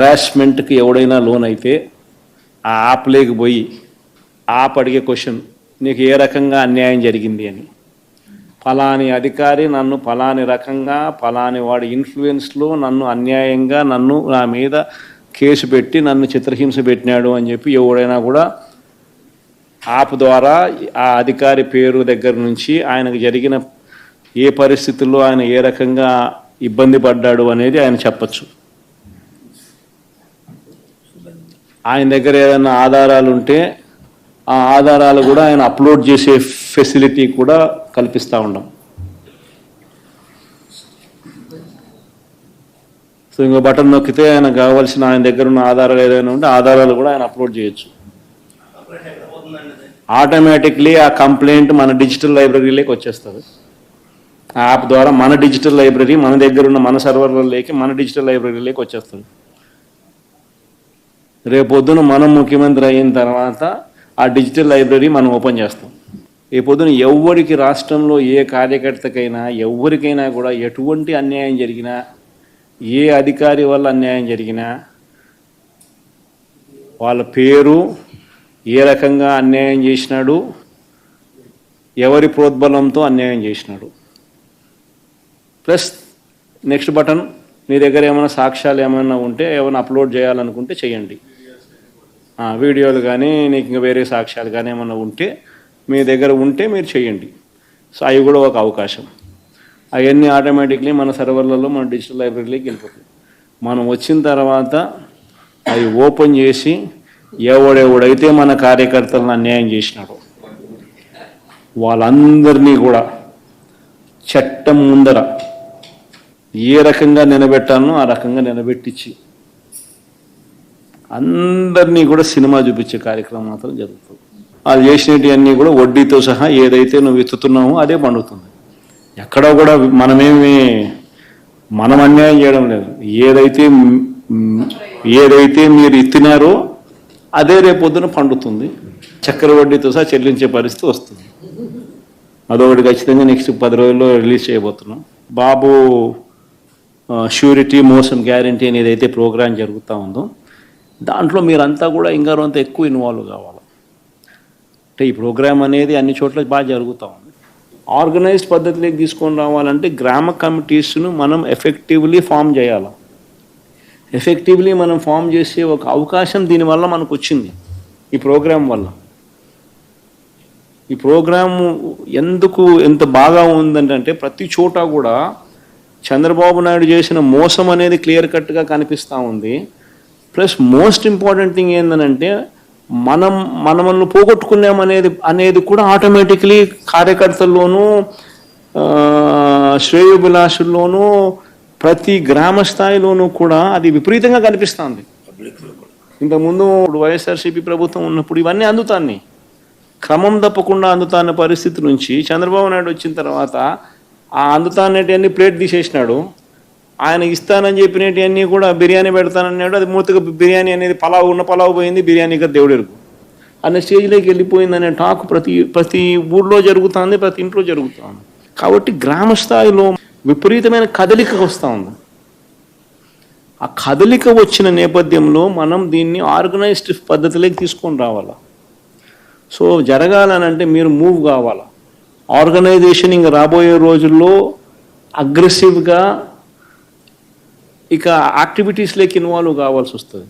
హరాస్మెంట్కి ఎవడైనా లోన్ అయితే ఆ యాప్లోకి పోయి యాప్ అడిగే క్వశ్చన్, నీకు ఏ రకంగా అన్యాయం జరిగింది అని. ఫలాని అధికారి నన్ను ఫలాని రకంగా ఫలాని వాడి ఇన్ఫ్లుయెన్స్లో నన్ను అన్యాయంగా నా మీద కేసు పెట్టి నన్ను చిత్రహింస పెట్టినాడు అని చెప్పి ఎవడైనా కూడా యాప్ ద్వారా ఆ అధికారి పేరు దగ్గర నుంచి ఆయనకు జరిగిన ఏ పరిస్థితుల్లో ఆయన ఏ రకంగా ఇబ్బంది పడ్డాడు అనేది ఆయన చెప్పచ్చు. ఆయన దగ్గర ఏదైనా ఆధారాలు ఉంటే ఆ ఆధారాలు కూడా ఆయన అప్లోడ్ చేసే ఫెసిలిటీ కూడా కల్పిస్తూ ఉన్నాం. సో ఇంకో బటన్ నొక్కితే ఆయన కావాల్సిన ఆయన దగ్గర ఉన్న ఆధారాలు ఏదైనా ఉంటే ఆధారాలు కూడా ఆయన అప్లోడ్ చేయొచ్చు. ఆటోమేటిక్లీ ఆ కంప్లైంట్ మన డిజిటల్ లైబ్రరీలోకి వచ్చేస్తుంది. ఆ యాప్ ద్వారా మన డిజిటల్ లైబ్రరీ మన దగ్గర ఉన్న మన సర్వర్లలోకి మన డిజిటల్ లైబ్రరీలోకి వచ్చేస్తుంది. రేపొద్దున మనం ముఖ్యమంత్రి అయిన తర్వాత ఆ డిజిటల్ లైబ్రరీ మనం ఓపెన్ చేస్తాం. రేపొద్దున ఎవరికి రాష్ట్రంలో ఏ కార్యకర్తకైనా ఎవరికైనా కూడా ఎటువంటి అన్యాయం జరిగినా, ఏ అధికారి వల్ల అన్యాయం జరిగినా, వాళ్ళ పేరు, ఏ రకంగా అన్యాయం చేసినాడు, ఎవరి ప్రోద్బలంతో అన్యాయం చేసినాడు, ప్లస్ నెక్స్ట్ బటన్, మీ దగ్గర ఏమైనా సాక్ష్యాలు ఏమైనా ఉంటే ఏమైనా అప్లోడ్ చేయాలనుకుంటే చేయండి. వీడియోలు కానీ నీకు ఇంకా వేరే సాక్ష్యాలు కానీ ఏమైనా ఉంటే మీ దగ్గర ఉంటే మీరు చేయండి. సో అవి కూడా ఒక అవకాశం. అవన్నీ ఆటోమేటిక్లీ మన సర్వర్లలో మన డిజిటల్ లైబ్రరీలోకి వెళ్ళిపోతుంది. మనం వచ్చిన తర్వాత అవి ఓపెన్ చేసి ఎవడెవడైతే మన కార్యకర్తలను అన్యాయం చేసినాడో వాళ్ళందరినీ కూడా చట్టం ముందర ఏ రకంగా నిలబెట్టానో ఆ రకంగా నిలబెట్టించి అందరినీ కూడా సినిమా చూపించే కార్యక్రమం మాత్రం జరుగుతుంది. అది చేసినవన్నీ కూడా వడ్డీతో సహా ఏదైతే నువ్వు ఎత్తుతున్నావో అదే పండుతుంది. ఎక్కడా కూడా మనం అన్యాయం చేయడం లేదు. ఏదైతే మీరు ఎత్తినారో అదే రేపొద్దున పండుతుంది. చక్కెర వడ్డీతో సహా చెల్లించే పరిస్థితి వస్తుంది. అదొకటి ఖచ్చితంగా నెక్స్ట్ 10 రోజుల్లో రిలీజ్ చేయబోతున్నాం. బాబు ష్యూరిటీ మోసం గ్యారంటీ అనేది ఏదైతే ప్రోగ్రాం జరుగుతూ ఉందో దాంట్లో మీరంతా కూడా ఇంకా కొంత ఎక్కువ ఇన్వాల్వ్ కావాలి. అంటే ఈ ప్రోగ్రామ్ అనేది అన్ని చోట్ల బాగా జరుగుతూ ఉంది. ఆర్గనైజ్డ్ పద్ధతిలోకి తీసుకొని రావాలంటే గ్రామ కమిటీస్ను మనం ఎఫెక్టివ్లీ ఫామ్ చేయాలి. ఎఫెక్టివ్లీ మనం ఫామ్ చేసే ఒక అవకాశం దీనివల్ల మనకు వచ్చింది ఈ ప్రోగ్రాం వల్ల. ఈ ప్రోగ్రాము ఎందుకు ఎంత బాగా ఉందంటే ప్రతి చోట కూడా చంద్రబాబు నాయుడు చేసిన మోసం అనేది క్లియర్ కట్గా కనిపిస్తూ ఉంది. ప్లస్ మోస్ట్ ఇంపార్టెంట్ థింగ్ ఏంటంటే మనల్ని పోగొట్టుకున్నామనేది కూడా ఆటోమేటిక్లీ కార్యకర్తల్లోనూ శ్రేయోభిలాషుల్లోనూ ప్రతి గ్రామ స్థాయిలోనూ కూడా అది విపరీతంగా కనిపిస్తుంది. ఇంతకుముందు వైఎస్ఆర్సీపీ ప్రభుత్వం ఉన్నప్పుడు ఇవన్నీ అందుతాన్ని క్రమం తప్పకుండా అందుతాన్న పరిస్థితి నుంచి చంద్రబాబు నాయుడు వచ్చిన తర్వాత ఆ అందుతానేటివన్నీ ప్లేట్ తీసేసినాడు. ఆయన ఇస్తానని చెప్పినవన్నీ కూడా బిర్యానీ పెడతానన్నాడు. అది మూతగా బిర్యానీ అనేది పలావ్ పోయింది, బిర్యానీగా దేవుడెరుగు అనే స్టేజ్లోకి వెళ్ళిపోయిందనే టాక్ ప్రతి ఊళ్ళో జరుగుతుంది, ప్రతి ఇంట్లో జరుగుతుంది. కాబట్టి గ్రామ స్థాయిలో విపరీతమైన కదలిక వస్తూ ఉంది. ఆ కదలిక వచ్చిన నేపథ్యంలో మనం దీన్ని ఆర్గనైజ్డ్ పద్ధతిలోకి తీసుకొని రావాలి. సో జరగాలనంటే మీరు మూవ్ కావాలి. ఆర్గనైజేషన్ ఇంకా రాబోయే రోజుల్లో అగ్రెసివ్గా ఇక యాక్టివిటీస్లోకి ఇన్వాల్వ్ కావాల్సి వస్తుంది.